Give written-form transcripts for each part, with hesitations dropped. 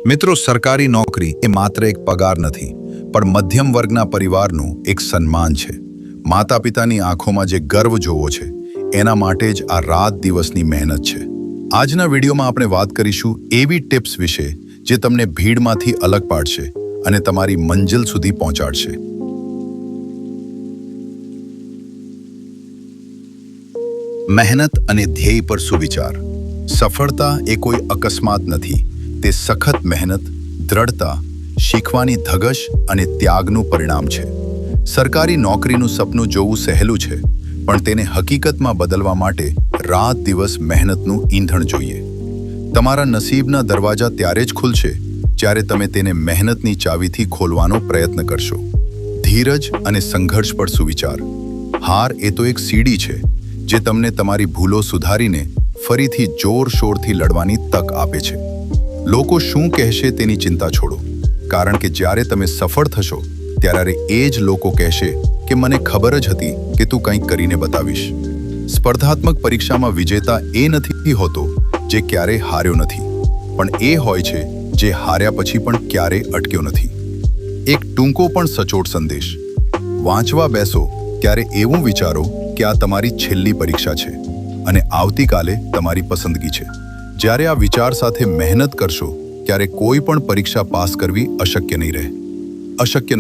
મિત્રો, સરકારી નોકરી એ માત્ર એક પગાર નથી, પણ મધ્યમ વર્ગના પરિવારનું એક સન્માન છે. માતા પિતાની આંખોમાં જે ગર્વ જોવો છે, એના માટે જ આ રાત દિવસની મહેનત છે. આજના વિડીયોમાં આપણે વાત કરીશું એવી ટિપ્સ વિશે જે તમને ભીડમાંથી અલગ પાડશે અને તમારી મંજિલ સુધી પહોંચાડશે. મહેનત અને ધ્યેય પર સુવિચાર. સફળતા એ કોઈ અકસ્માત નથી, તે સખત મહેનત, દ્રઢતા, શીખવાની ધગશ અને ત્યાગનું પરિણામ છે. સરકારી નોકરીનું સપનું જોવું સહેલું છે, પણ તેને હકીકતમાં બદલવા માટે રાત દિવસ મહેનતનું ઈંધણ જોઈએ. તમારા નસીબના દરવાજા ત્યારે જ ખુલશે જ્યારે તમે તેને મહેનતની ચાવીથી ખોલવાનો પ્રયત્ન કરશો. ધીરજ અને સંઘર્ષ પર સુવિચાર. હાર એ તો એક સીડી છે જે તમને તમારી ભૂલો સુધારીને ફરીથી જોરશોરથી લડવાની તક આપે છે. લોકો શું કહેશે તેની ચિંતા છોડો, કારણ કે જ્યારે તમે સફળ થશો ત્યારે એ જ લોકો કહેશે કે મને ખબર જ હતી કે તું કંઈક કરીને બતાવીશ. સ્પર્ધાત્મક પરીક્ષામાં વિજેતા એ નથી હોતો જે ક્યારેય હાર્યો નથી, પણ એ હોય છે જે હાર્યા પછી પણ ક્યારેય અટક્યો નથી. એક ટૂંકો પણ સચોટ સંદેશ. વાંચવા બેસો ત્યારે એવું વિચારો કે આ તમારી છેલ્લી પરીક્ષા છે અને આવતીકાલે તમારી પસંદગી છે. જ્યારે આ વિચાર સાથે મહેનત કરશો ત્યારે કોઈ પણ પરીક્ષા પાસ કરવી અશક્ય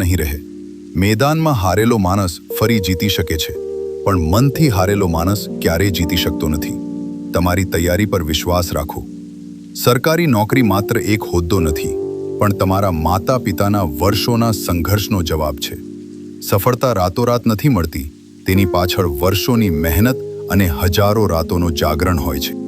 નહીં રહે. મેદાનમાં હારેલો માણસ ફરી જીતી શકે છે, પણ મનથી હારેલો માણસ ક્યારેય જીતી શકતો નથી. તમારી તૈયારી પર વિશ્વાસ રાખો. સરકારી નોકરી માત્ર એક હોદ્દો નથી, પણ તમારા માતા પિતાના વર્ષોના સંઘર્ષનો જવાબ છે. સફળતા રાતોરાત નથી મળતી, તેની પાછળ વર્ષોની મહેનત અને હજારો રાતોનો જાગરણ હોય છે.